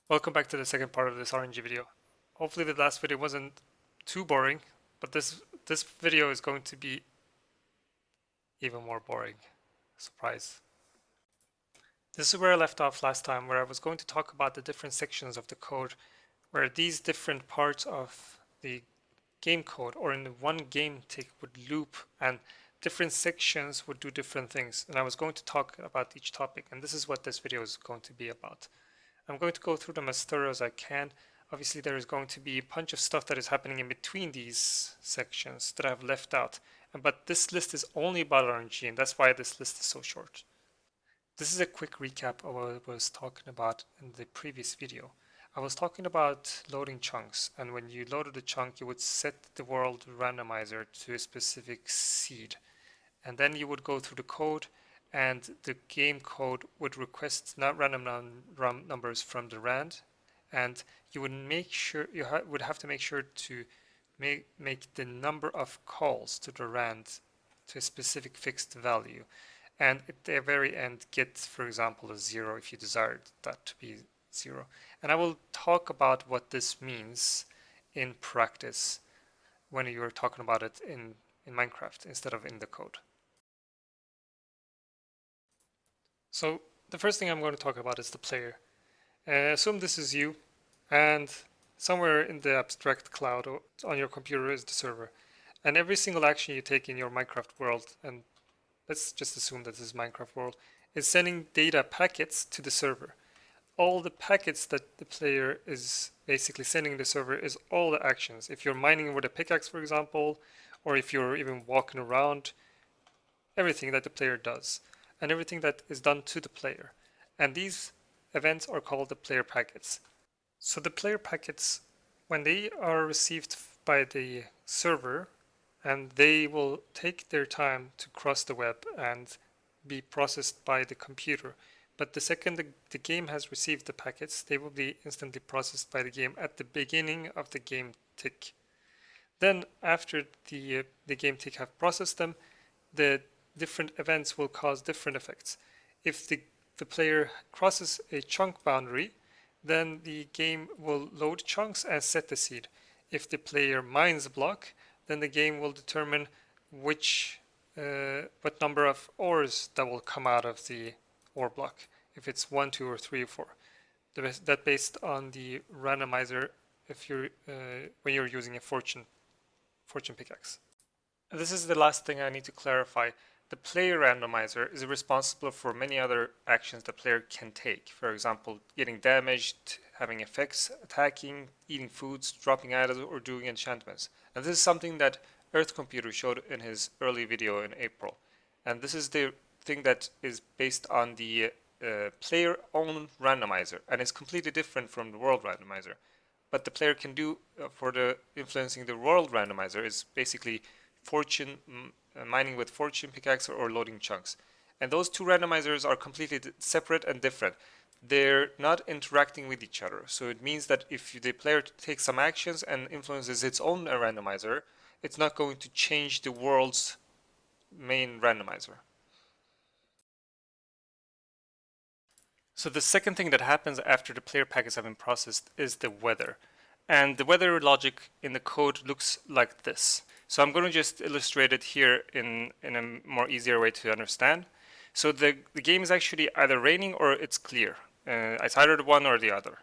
Welcome back to the second part of this RNG video. Hopefully the last video wasn't too boring, but this video is going to be even more boring. Surprise. This is where I left off last time, where I was going to talk about the different sections of the code, where these different parts of the game code or in the one game tick would loop and different sections would do different things. And I was going to talk about each topic, and this is what this video is going to be about. I'm going to go through them as thorough as I can. Obviously there is going to be a bunch of stuff that is happening in between these sections that I've left out. But this list is only about RNG, and that's why this list is so short. This is a quick recap of what I was talking about in the previous video. I was talking about loading chunks, and when you loaded a chunk you would set the world randomizer to a specific seed. And then you would go through the code, and the game code would request not random numbers from the rand, and you would make sure would have to make sure to make the number of calls to the rand to a specific fixed value, and at the very end get, for example, a 0 if you desired that to be 0. And I will talk about what this means in practice when you're talking about it in Minecraft instead of in the code. So the first thing I'm going to talk about is the player. Assume this is you, and somewhere in the abstract cloud on your computer is the server. And every single action you take in your Minecraft world, and let's just assume that this is Minecraft world, is sending data packets to the server. All the packets that the player is basically sending to the server is all the actions. If you're mining with a pickaxe, for example, or if you're even walking around, everything that the player does, and everything that is done to the player. And these events are called the player packets. So the player packets, when they are received by the server, and they will take their time to cross the web and be processed by the computer. But the second the game has received the packets, they will be instantly processed by the game at the beginning of the game tick. Then after the game tick have processed them, the different events will cause different effects. If the player crosses a chunk boundary, then the game will load chunks and set the seed. If the player mines a block, then the game will determine what number of ores that will come out of the ore block. If it's 1, 2, or 3, or 4. That based on the randomizer if you're when you're using a fortune pickaxe. And this is the last thing I need to clarify. The player randomizer is responsible for many other actions the player can take. For example, getting damaged, having effects, attacking, eating foods, dropping items, or doing enchantments. And this is something that Earthcomputer showed in his early video in April. And this is the thing that is based on the player-owned randomizer, and it's completely different from the world randomizer. But the player can do for the influencing the world randomizer is basically fortune mining with fortune pickaxe or loading chunks. And those two randomizers are completely separate and different. They're not interacting with each other. So it means that if the player takes some actions and influences its own randomizer, it's not going to change the world's main randomizer. So the second thing that happens after the player packets have been processed is the weather. And the weather logic in the code looks like this. So I'm going to just illustrate it here in a more easier way to understand. So the game is actually either raining or it's clear. It's either the one or the other.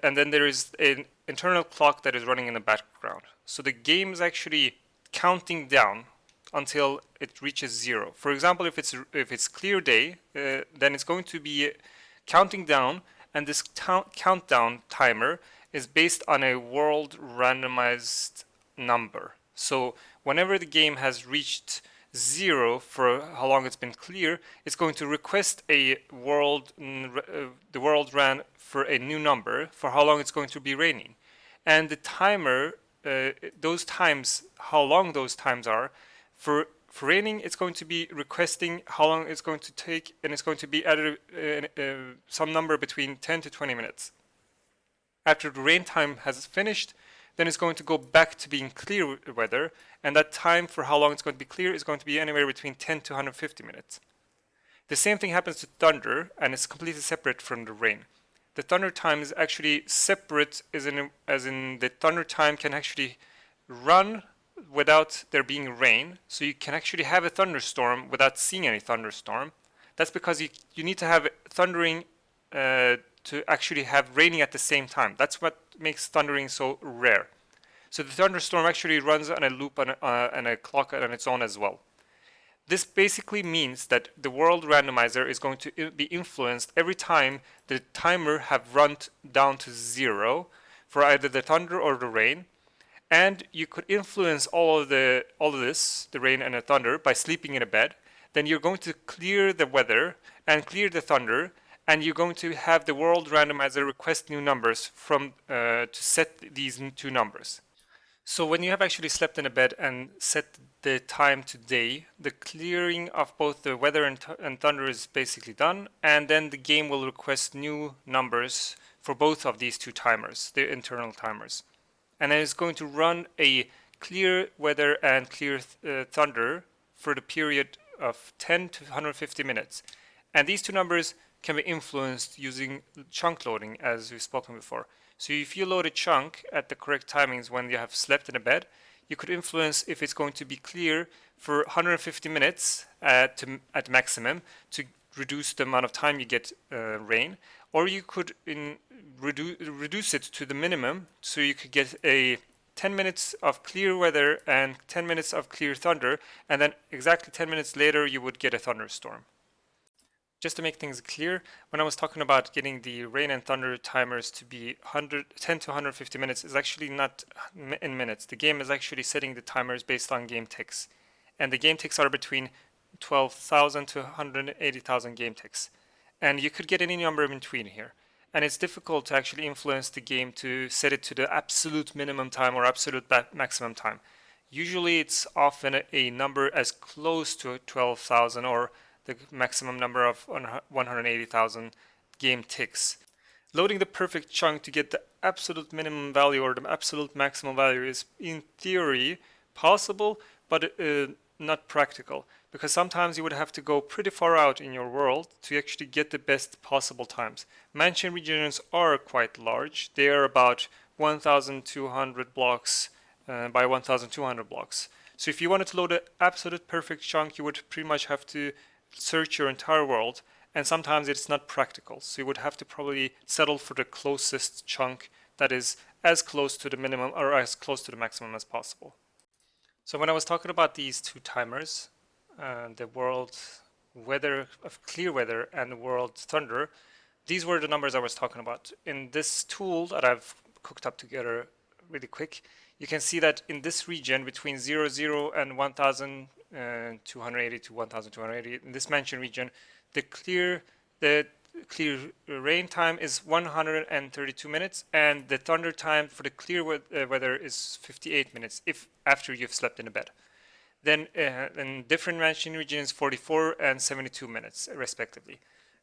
And then there is an internal clock that is running in the background. So the game is actually counting down until it reaches 0. For example, if it's clear day, then it's going to be counting down, and this countdown timer is based on a world randomized number. So whenever the game has reached 0 for how long it's been clear, it's going to request a the world ran for a new number for how long it's going to be raining. And the timer, those times, how long those times are, for raining, it's going to be requesting how long it's going to take, and it's going to be added some number between 10 to 20 minutes. After the rain time has finished, then it's going to go back to being clear weather, and that time for how long it's going to be clear is going to be anywhere between 10 to 150 minutes. The same thing happens to thunder, and it's completely separate from the rain. the thunder time is actually separate, as in the thunder time can actually run without there being rain. So you can actually have a thunderstorm without seeing any thunderstorm. That's because you need to have thundering to actually have raining at the same time. That's what makes thundering so rare. So the thunderstorm actually runs on a loop and a clock on its own as well. This basically means that the world randomizer is going to be influenced every time the timer have run down to 0 for either the thunder or the rain. And you could influence all of this, the rain and the thunder, by sleeping in a bed. Then you're going to clear the weather and clear the thunder, and you're going to have the world randomizer request new numbers from to set these two numbers. So when you have actually slept in a bed and set the time to day, the clearing of both the weather and thunder is basically done, and then the game will request new numbers for both of these two timers, the internal timers. And then it's going to run a clear weather and clear thunder for the period of 10 to 150 minutes. And these two numbers can be influenced using chunk loading, as we've spoken before. So if you load a chunk at the correct timings when you have slept in a bed, you could influence if it's going to be clear for 150 minutes at maximum to reduce the amount of time you get rain, or you could reduce it to the minimum, so you could get a 10 minutes of clear weather and 10 minutes of clear thunder, and then exactly 10 minutes later you would get a thunderstorm. Just to make things clear, when I was talking about getting the rain and thunder timers to be 10 to 150 minutes, is actually not in minutes. The game is actually setting the timers based on game ticks. And the game ticks are between 12,000 to 180,000 game ticks. And you could get any number in between here. And it's difficult to actually influence the game to set it to the absolute minimum time or absolute maximum time. Usually it's often a number as close to 12,000 or the maximum number of 180,000 game ticks. Loading the perfect chunk to get the absolute minimum value or the absolute maximum value is in theory possible, but not practical, because sometimes you would have to go pretty far out in your world to actually get the best possible times. Mansion regions are quite large. They are about 1,200 blocks by 1,200 blocks. So if you wanted to load an absolute perfect chunk, you would pretty much have to search your entire world, and sometimes it's not practical. So you would have to probably settle for the closest chunk that is as close to the minimum or as close to the maximum as possible. So when I was talking about these two timers, the world weather of clear weather and the world thunder, these were the numbers I was talking about. In this tool that I've cooked up together really quick, you can see that in this region between 00 and 1,280 to 1,280, in this mansion region, the clear rain time is 132 minutes, and the thunder time for the clear weather is 58 minutes if after you've slept in a bed. Then in different mansion regions, 44 and 72 minutes respectively.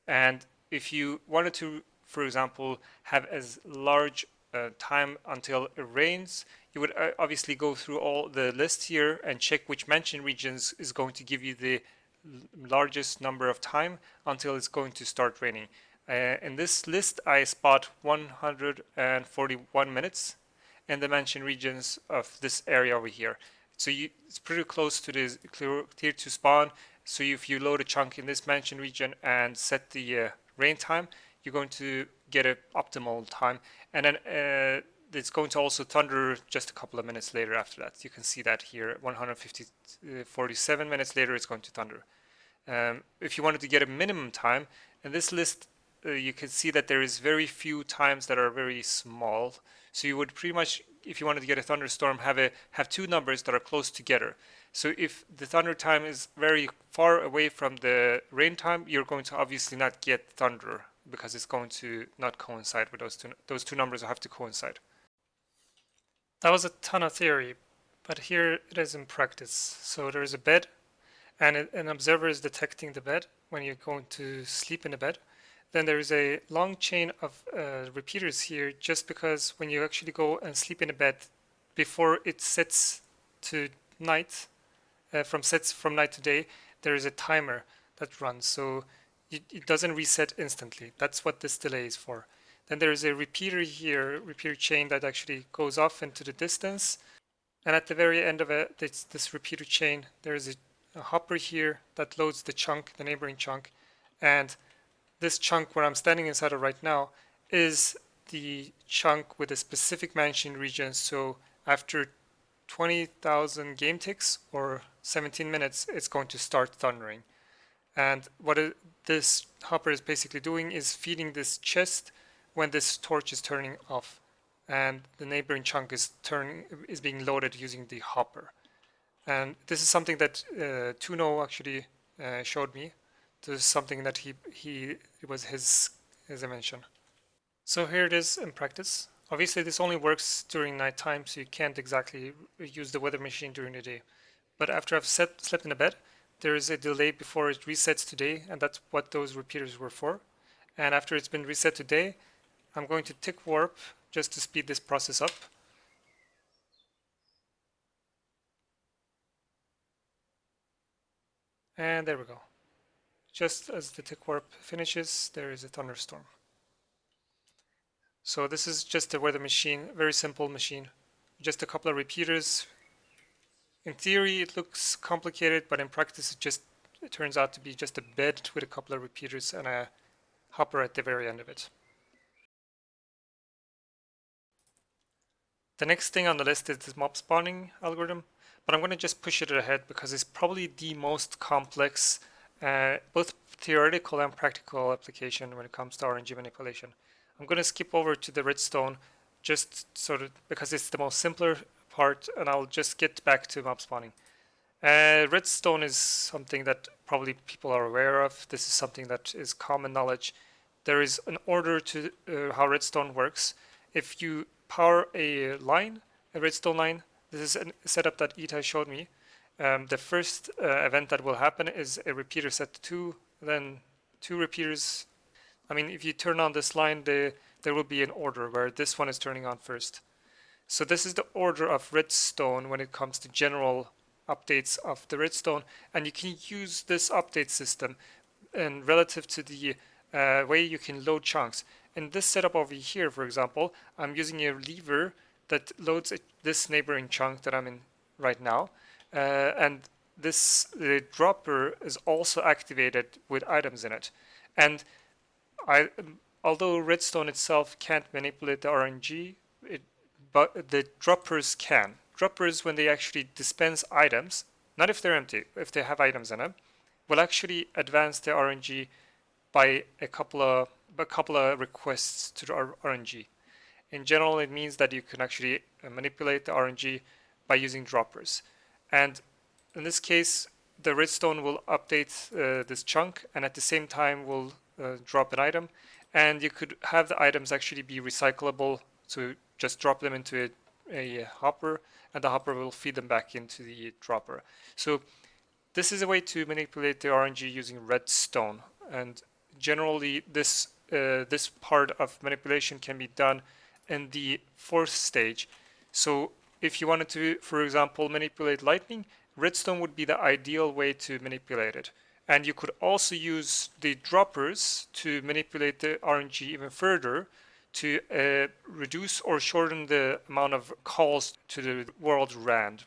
And if you wanted to, for example, have as large time until it rains, you would obviously go through all the list here and check which mansion regions is going to give you the largest number of time until it's going to start raining. In this list, I spot 141 minutes in the mansion regions of this area over here. So it's pretty close to this clear to spawn. So if you load a chunk in this mansion region and set the rain time, you're going to get an optimal time. And then it's going to also thunder just a couple of minutes later after that. You can see that here, 47 minutes later it's going to thunder. If you wanted to get a minimum time, in this list you can see that there is very few times that are very small. So you would pretty much, if you wanted to get a thunderstorm, have two numbers that are close together. So if the thunder time is very far away from the rain time, you're going to obviously not get thunder because it's going to not coincide with those two numbers have to coincide. That was a ton of theory, but here it is in practice. So there is a bed, and an observer is detecting the bed when you're going to sleep in the bed. Then there is a long chain of repeaters here, just because when you actually go and sleep in a bed, before it sets to night, from night to day, there is a timer that runs. So it doesn't reset instantly. That's what this delay is for. Then there is a repeater here, repeater chain that actually goes off into the distance. And at the very end of it, this repeater chain, there is a hopper here that loads the chunk, the neighboring chunk. And this chunk where I'm standing inside of right now is the chunk with a specific mansion region. So after 20,000 game ticks or 17 minutes, it's going to start thundering. And what this hopper is basically doing is feeding this chest when this torch is turning off, and the neighboring chunk is being loaded using the hopper. And this is something that Tuno actually showed me. This is something that it was his invention. So here it is in practice. Obviously this only works during nighttime, so you can't exactly use the weather machine during the day. But after I've slept in a bed, there is a delay before it resets today, and that's what those repeaters were for. And after it's been reset today, I'm going to tick warp just to speed this process up. And there we go. Just as the tick warp finishes, there is a thunderstorm. So this is just a weather machine, very simple machine. Just a couple of repeaters. In theory, it looks complicated, but in practice, it turns out to be just a bed with a couple of repeaters and a hopper at the very end of it. The next thing on the list is this mob spawning algorithm, but I'm going to just push it ahead because it's probably the most complex, both theoretical and practical application when it comes to RNG manipulation. I'm going to skip over to the redstone just sort of because it's the most simpler part, and I'll just get back to mob spawning. Redstone is something that probably people are aware of. This is something that is common knowledge. There is an order to how redstone works. If you power a line, a redstone line, this is a setup that Ita showed me. The first event that will happen is a repeater set to 2, then 2 repeaters. I mean, if you turn on this line, there will be an order where this one is turning on first. So this is the order of redstone when it comes to general updates of the redstone, and you can use this update system and relative to the way you can load chunks. In this setup over here, for example, I'm using a lever that loads this neighboring chunk that I'm in right now, and the dropper is also activated with items in it. And although redstone itself can't manipulate the RNG, but the droppers can. Droppers, when they actually dispense items, not if they're empty, if they have items in them, will actually advance the RNG by a couple of requests to the RNG. In general, it means that you can actually manipulate the RNG by using droppers. And in this case, the redstone will update this chunk, and at the same time will drop an item. And you could have the items actually be recyclable, so just drop them into a hopper, and the hopper will feed them back into the dropper. So this is a way to manipulate the RNG using redstone. And generally, this part of manipulation can be done in the 4th stage. So if you wanted to, for example, manipulate lightning, redstone would be the ideal way to manipulate it. And you could also use the droppers to manipulate the RNG even further to reduce or shorten the amount of calls to the world rand.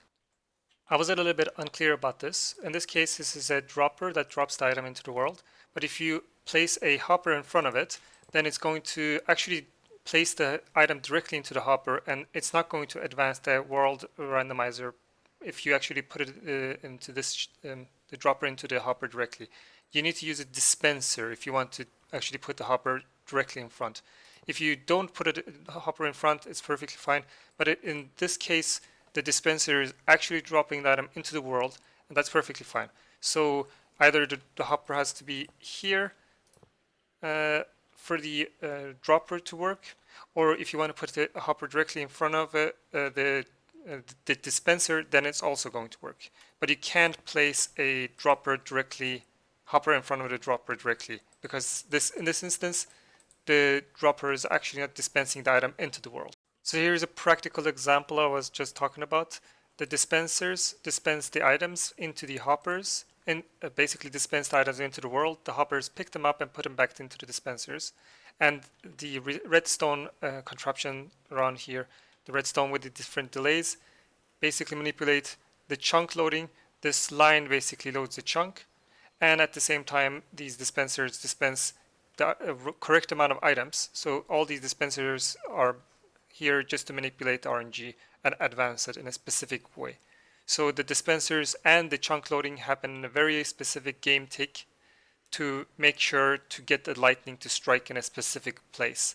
I was a little bit unclear about this. In this case, this is a dropper that drops the item into the world. But if you place a hopper in front of it, then it's going to actually place the item directly into the hopper, and it's not going to advance the world randomizer if you actually put it into this the dropper into the hopper directly. You need to use a dispenser if you want to actually put the hopper directly in front. If you don't put the hopper in front, it's perfectly fine. But in this case, the dispenser is actually dropping the item into the world, and that's perfectly fine. So either the hopper has to be here for the dropper to work, or if you want to put the hopper directly in front of the dispenser, then it's also going to work. But you can't place a hopper in front of the dropper directly, because in this instance, the dropper is actually not dispensing the item into the world. So here's a practical example I was just talking about. The dispensers dispense the items into the hoppers, basically dispensed items into the world, the hoppers pick them up and put them back into the dispensers. And the redstone contraption around here, the redstone with the different delays, basically manipulate the chunk loading. This line basically loads the chunk, and at the same time these dispensers dispense the correct amount of items. So all these dispensers are here just to manipulate RNG and advance it in a specific way. So the dispensers and the chunk loading happen in a very specific game tick to make sure to get the lightning to strike in a specific place.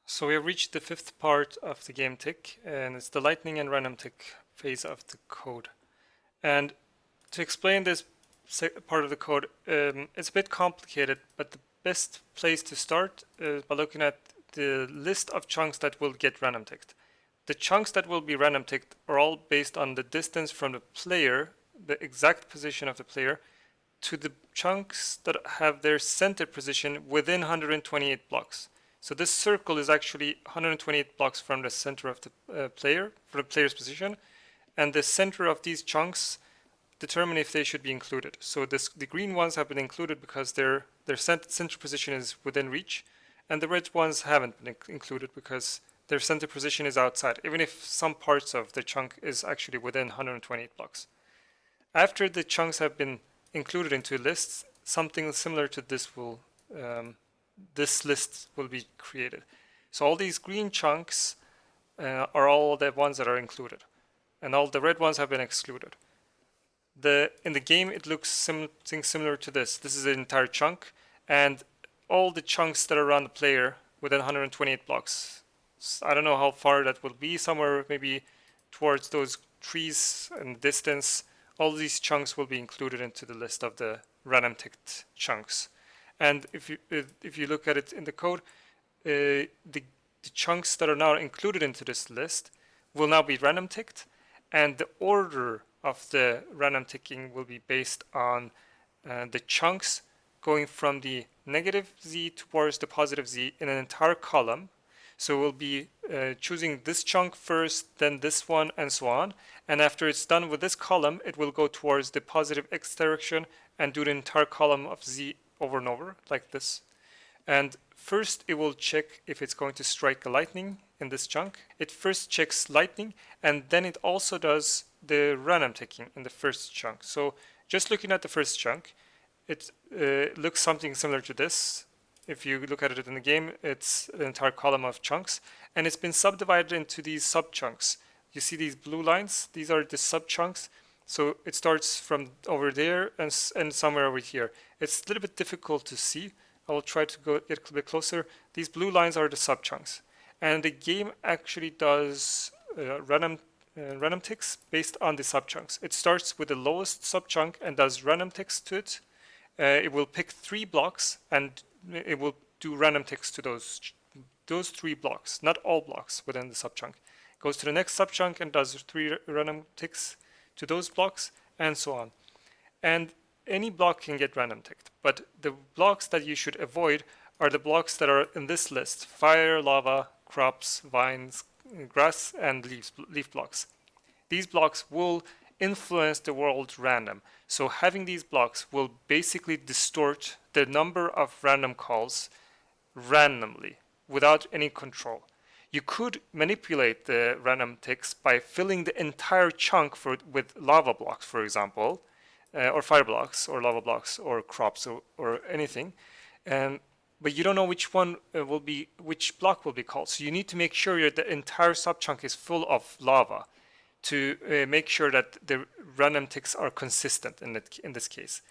So we have reached the fifth part of the game tick, and it's the lightning and random tick phase of the code. And to explain this part of the code, it's a bit complicated, but the best place to start is by looking at the list of chunks that will get random ticked. The chunks that will be random ticked are all based on the distance from the player, the exact position of the player, to the chunks that have their center position within 128 blocks. So this circle is actually 128 blocks from the center of the player, for the player's position, and the center of these chunks determine if they should be included. So the green ones have been included because their center position is within reach, and the red ones haven't been included because their center position is outside, even if some parts of the chunk is actually within 128 blocks. After the chunks have been included into lists, something similar to this will this list will be created. So all these green chunks are all the ones that are included, and all the red ones have been excluded. In the game, it looks something similar to this. This is an entire chunk, and all the chunks that are around the player within 128 blocks. I don't know how far that will be, somewhere maybe towards those trees in the distance. All these chunks will be included into the list of the random ticked chunks. And if you look at it in the code, the chunks that are now included into this list will now be random ticked, and the order of the random ticking will be based on the chunks going from the negative z towards the positive z in an entire column. So we'll be choosing this chunk first, then this one, and so on. And after it's done with this column, it will go towards the positive x direction and do the entire column of z over and over, like this. And first, it will check if it's going to strike a lightning in this chunk. It first checks lightning, and then it also does the random ticking in the first chunk. So just looking at the first chunk, it looks something similar to this. If you look at it in the game, it's an entire column of chunks, and it's been subdivided into these sub-chunks. You see these blue lines? These are the sub-chunks. So it starts from over there and somewhere over here. It's a little bit difficult to see. I will try to get a little bit closer. These blue lines are the sub-chunks. And the game actually does random ticks based on the sub-chunks. It starts with the lowest sub-chunk and does random ticks to it. It will pick 3 blocks and it will do random ticks to those 3 blocks, not all blocks within the sub-chunk. It goes to the next sub-chunk and does 3 random ticks to those blocks, and so on. And any block can get random ticked, but the blocks that you should avoid are the blocks that are in this list: fire, lava, crops, vines, grass, and leaf blocks. These blocks will influence the world random. So having these blocks will basically distort the number of random calls randomly without any control. You could manipulate the random ticks by filling the entire chunk with lava blocks, for example, or fire blocks, or lava blocks, or crops, or anything. But you don't know which one which block will be called. So you need to make sure that the entire sub-chunk is full of lava to make sure that the random ticks are consistent in this case.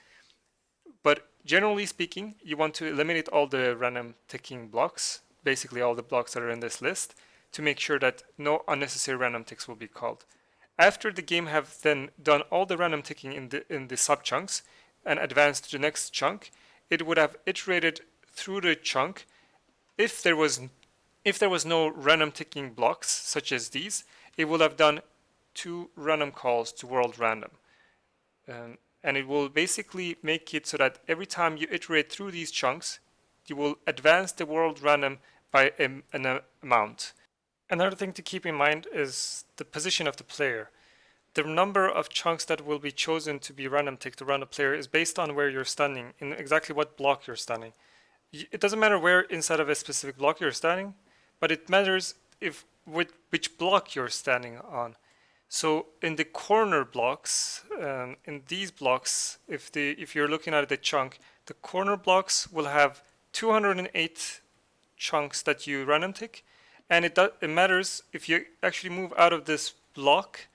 But generally speaking, you want to eliminate all the random ticking blocks, basically all the blocks that are in this list, to make sure that no unnecessary random ticks will be called. After the game have then done all the random ticking in the sub-chunks and advanced to the next chunk, it would have iterated through the chunk. If there was no random ticking blocks such as these, it will have done 2 random calls to world random. And it will basically make it so that every time you iterate through these chunks, you will advance the world random by an amount. Another thing to keep in mind is the position of the player. the number of chunks that will be chosen to be random ticked around a player is based on where you're standing, in exactly what block you're standing. It doesn't matter where inside of a specific block you're standing, but it matters if which block you're standing on. So in the corner blocks, in these blocks, if you're looking at the chunk, the corner blocks will have 208 chunks that you random tick, and it matters if you actually move out of this block,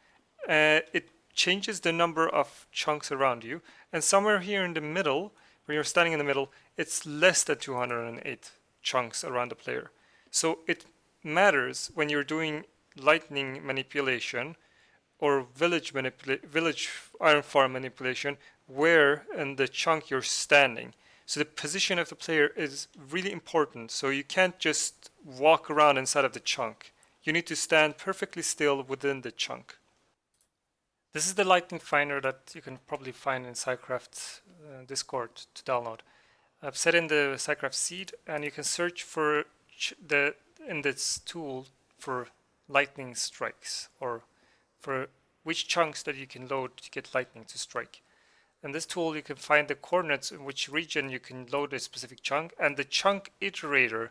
it changes the number of chunks around you, and somewhere here in the middle, where you're standing in the middle, it's less than 208 chunks around the player. So it matters when you're doing lightning manipulation or village iron farm manipulation, where in the chunk you're standing. So the position of the player is really important. So you can't just walk around inside of the chunk. You need to stand perfectly still within the chunk. This is the lightning finder that you can probably find in Scicraft Discord to download. I've set in the Scicraft seed, and you can search for in this tool for lightning strikes, or for which chunks that you can load to get lightning to strike. In this tool you can find the coordinates in which region you can load a specific chunk, and the chunk iterator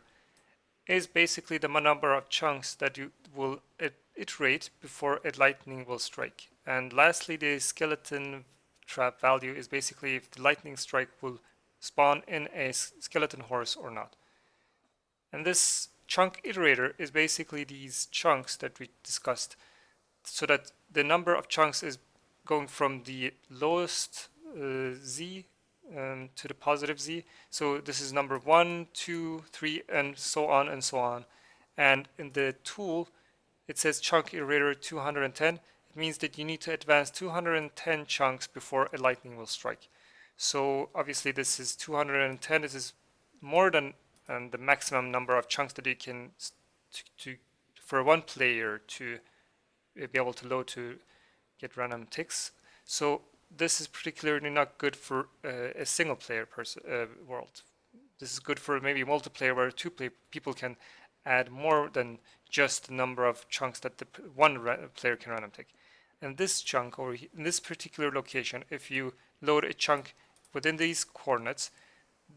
is basically the number of chunks that you will iterate before a lightning will strike. And lastly, the skeleton trap value is basically if the lightning strike will spawn in a skeleton horse or not. And this chunk iterator is basically these chunks that we discussed, so that the number of chunks is going from the lowest z to the positive z. So this is number 1, 2, 3, and so on and so on. And in the tool, it says chunk iterator 210. It means that you need to advance 210 chunks before a lightning will strike. So obviously this is 210. This is more than the maximum number of chunks that you can for one player to be able to load to get random ticks. So this is particularly not good for a single player world. This is good for maybe multiplayer, where two people can add more than just the number of chunks that the one player can random tick. And this chunk, or in this particular location, if you load a chunk within these coordinates,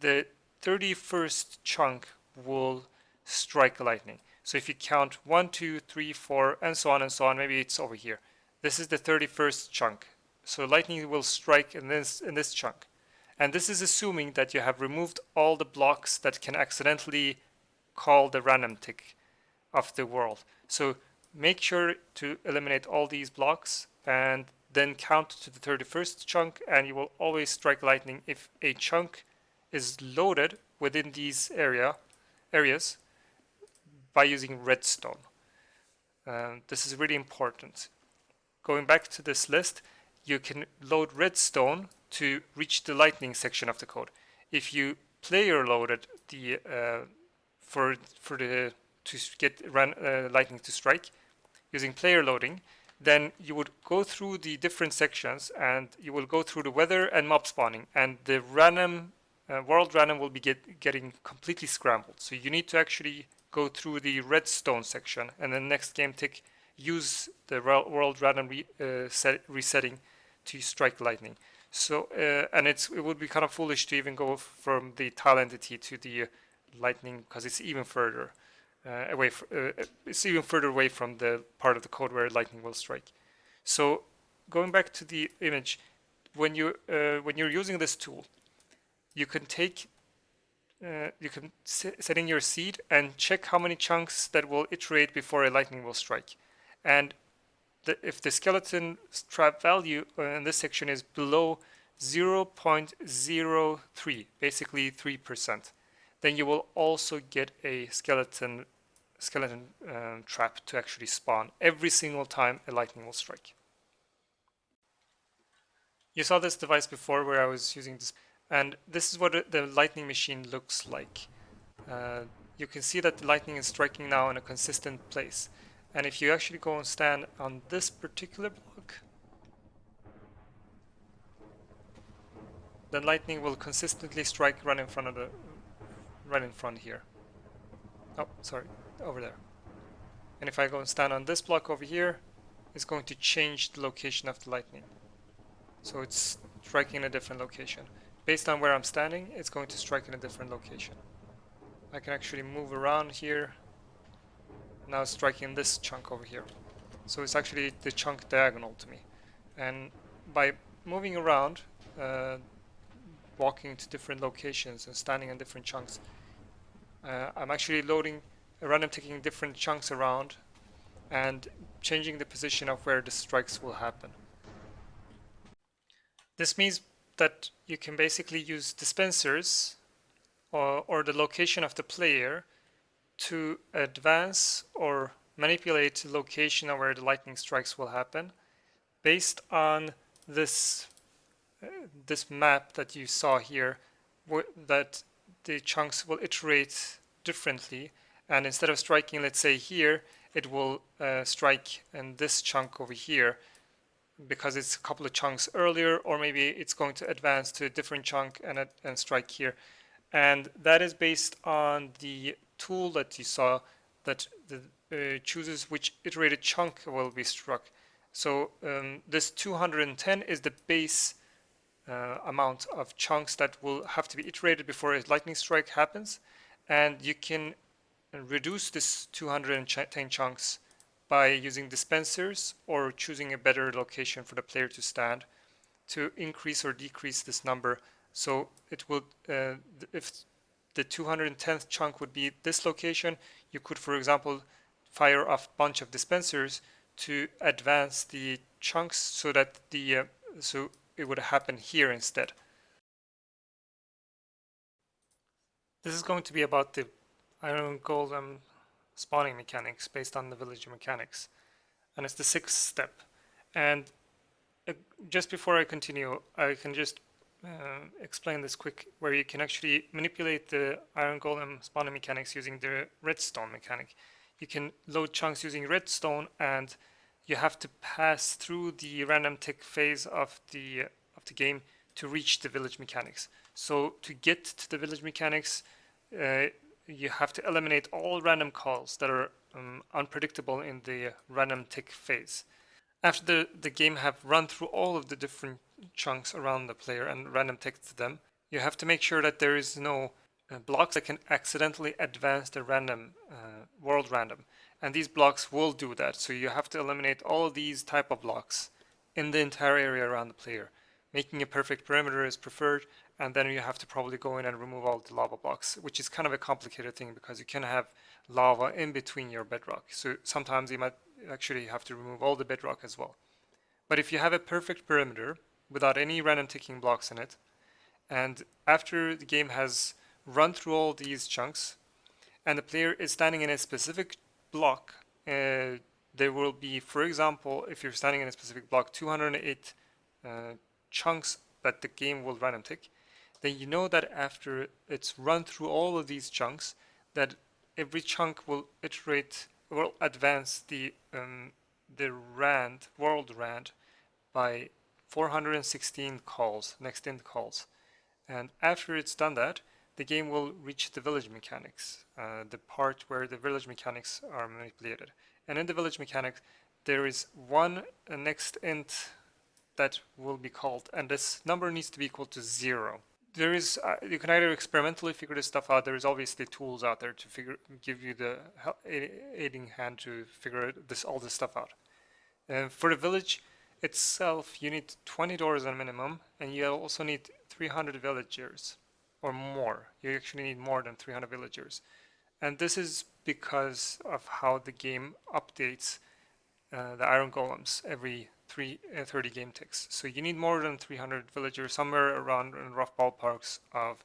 the 31st chunk will strike lightning. So if you count 1, 2, 3, 4, and so on, maybe it's over here. This is the 31st chunk. So lightning will strike in this chunk. And this is assuming that you have removed all the blocks that can accidentally call the random tick of the world. So make sure to eliminate all these blocks and then count to the 31st chunk, and you will always strike lightning if a chunk is loaded within these areas by using redstone. This is really important. Going back to this list, you can load redstone to reach the lightning section of the code. If you player loaded the to get lightning to strike using player loading, then you would go through the different sections, and you will go through the weather and mob spawning, and the random world random will be getting completely scrambled. So you need to actually go through the redstone section, and then next game tick use the world random resetting to strike lightning. So and it would be kind of foolish to even go from the tile entity to the lightning, because it's even further away. It's even further away from the part of the code where lightning will strike. So going back to the image, when you're using this tool, you can take set in your seed and check how many chunks that will iterate before a lightning will strike. And if the skeleton trap value in this section is below 0.03, basically 3%, then you will also get a skeleton trap to actually spawn every single time a lightning will strike. You saw this device before where I was using this, and this is what the lightning machine looks like. You can see that the lightning is striking now in a consistent place. And if you actually go and stand on this particular block, then lightning will consistently strike right in front here. Oh, sorry, over there. And if I go and stand on this block over here, is going to change the location of the lightning. So it's striking in a different location. Based on where I'm standing, it's going to strike in a different location. I can actually move around here. Now it's striking this chunk over here. So it's actually the chunk diagonal to me. And by moving around, walking to different locations and standing in different chunks, I'm actually loading, random ticking different chunks around and changing the position of where the strikes will happen. This means that you can basically use dispensers or the location of the player to advance or manipulate the location of where the lightning strikes will happen based on this map that you saw here, that the chunks will iterate differently, and instead of striking, let's say here, it will strike in this chunk over here because it's a couple of chunks earlier, or maybe it's going to advance to a different chunk and strike here. And that is based on the tool that you saw that chooses which iterated chunk will be struck. So this 210 is the base amount of chunks that will have to be iterated before a lightning strike happens, and you can reduce this 210 chunks by using dispensers or choosing a better location for the player to stand to increase or decrease this number. So it will, if the 210th chunk would be this location, you could, for example, fire off a bunch of dispensers to advance the chunks so that so it would happen here instead. This is going to be about the iron golem spawning mechanics based on the villager mechanics, and it's the 6th step. And just before I continue, I can just explain this quick, where you can actually manipulate the iron golem spawning mechanics using the redstone mechanic. You can load chunks using redstone, and you have to pass through the random tick phase of the game to reach the village mechanics. So to get to the village mechanics, you have to eliminate all random calls that are unpredictable in the random tick phase. After the game have run through all of the different chunks around the player and random ticked them, you have to make sure that there is no blocks that can accidentally advance the random world random. And these blocks will do that. So you have to eliminate all of these type of blocks in the entire area around the player. Making a perfect perimeter is preferred, and then you have to probably go in and remove all the lava blocks, which is kind of a complicated thing because you can have lava in between your bedrock. So sometimes you might actually have to remove all the bedrock as well. But if you have a perfect perimeter without any random ticking blocks in it, and after the game has run through all these chunks, and the player is standing in a specific block, there will be, for example, if you're standing in a specific block, 208 chunks that the game will random tick, then you know that after it's run through all of these chunks, that every chunk will advance the world rand by 416 calls, next in calls. And after it's done that, the game will reach the village mechanics, the part where the village mechanics are manipulated. And in the village mechanics, there is one next int that will be called, and this number needs to be equal to 0. There is, you can either experimentally figure this stuff out. There is obviously tools out there to give you the aiding hand to figure all this stuff out. For the village itself, you need 20 doors on minimum, and you also need 300 villagers or more. You actually need more than 300 villagers, and this is because of how the game updates the iron golems every 30 game ticks. So you need more than 300 villagers, somewhere around in rough ballparks of,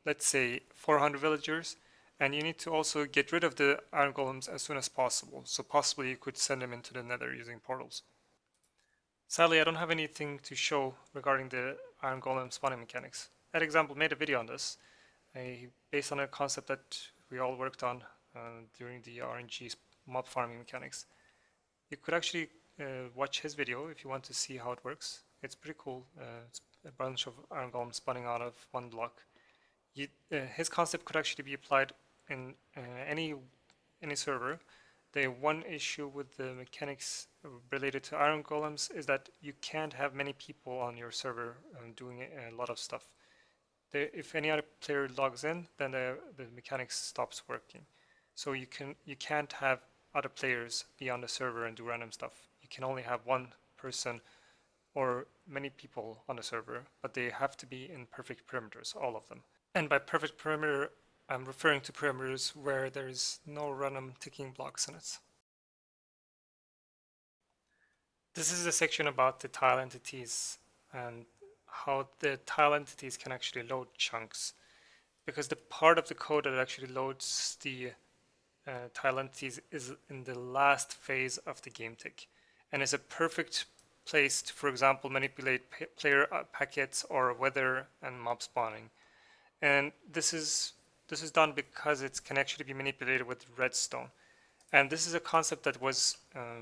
let's say, 400 villagers. And you need to also get rid of the iron golems as soon as possible. So possibly you could send them into the nether using portals. Sadly, I don't have anything to show regarding the iron golem spawning mechanics. EDDxample made a video on this, based on a concept that we all worked on during the RNG mob farming mechanics. You could actually watch his video if you want to see how it works. It's pretty cool. It's a bunch of iron golems spawning out of one block. His concept could actually be applied in any server, The one issue with the mechanics related to iron golems is that you can't have many people on your server doing a lot of stuff. If any other player logs in, then the mechanics stops working. So you can't have other players be on the server and do random stuff. You can only have one person or many people on the server, but they have to be in perfect perimeters, all of them. And by perfect perimeter, I'm referring to perimeters where there is no random ticking blocks in it. This is a section about the tile entities and how the tile entities can actually load chunks. Because the part of the code that actually loads the tile entities is in the last phase of the game tick, and is a perfect place to, for example, manipulate player packets or weather and mob spawning. And this is done because it can actually be manipulated with redstone. And this is a concept that was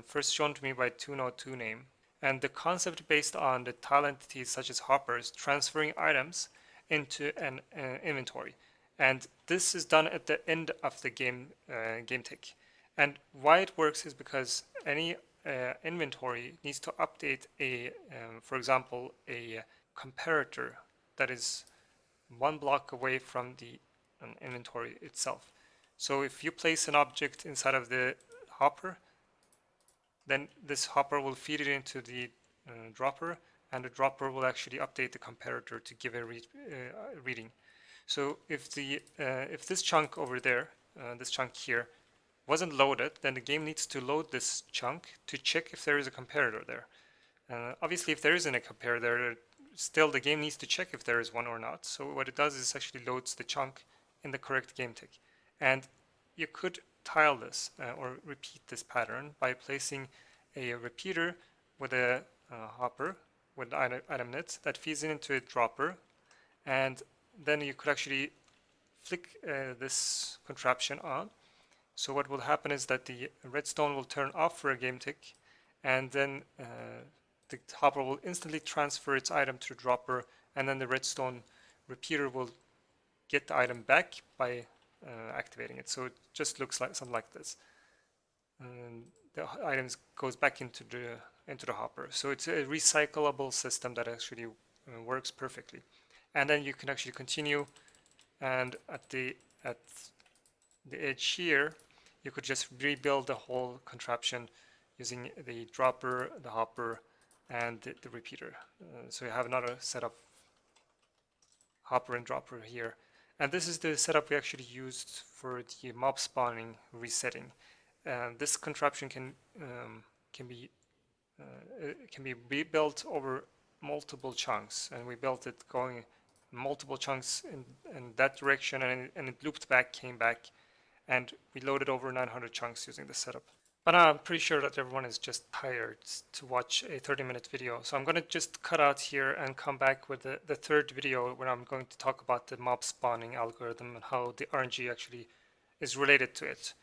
first shown to me by 202 name. And the concept based on the tile entities such as hoppers transferring items into an inventory. And this is done at the end of the game tick. And why it works is because any inventory needs to update for example, a comparator that is one block away from the inventory itself. So if you place an object inside of the hopper, then this hopper will feed it into the dropper, and the dropper will actually update the comparator to give a reading. So if this chunk over there, this chunk here, wasn't loaded, then the game needs to load this chunk to check if there is a comparator there. Obviously, if there isn't a comparator, still the game needs to check if there is one or not. So what it does is actually loads the chunk in the correct game tick. And you could tile this or repeat this pattern by placing a repeater with a hopper with item nets that feeds into a dropper, and then you could actually flick this contraption on. So what will happen is that the redstone will turn off for a game tick, and then the hopper will instantly transfer its item to the dropper, and then the redstone repeater will get the item back by activating it. So it just looks like something like this. And the items goes back into the hopper. So it's a recyclable system that actually works perfectly. And then you can actually continue, and at the edge here, you could just rebuild the whole contraption using the dropper, the hopper, and the repeater. So you have another setup, hopper and dropper here. And this is the setup we actually used for the mob spawning resetting. And this contraption can be rebuilt over multiple chunks, and we built it going multiple chunks in that direction, and it looped back, came back, and we loaded over 900 chunks using this setup. But I'm pretty sure that everyone is just tired to watch a 30-minute video, so I'm going to just cut out here and come back with the third video where I'm going to talk about the mob spawning algorithm and how the RNG actually is related to it.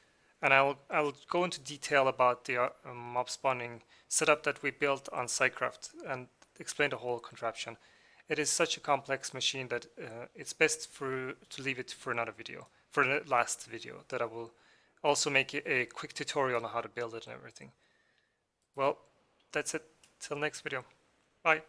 And I'll go into detail about the mob spawning setup that we built on Scicraft and explain the whole contraption. It is such a complex machine that it's best to leave it for another video, for the last video, that I will also make a quick tutorial on how to build it and everything. Well, that's it. Till next video. Bye.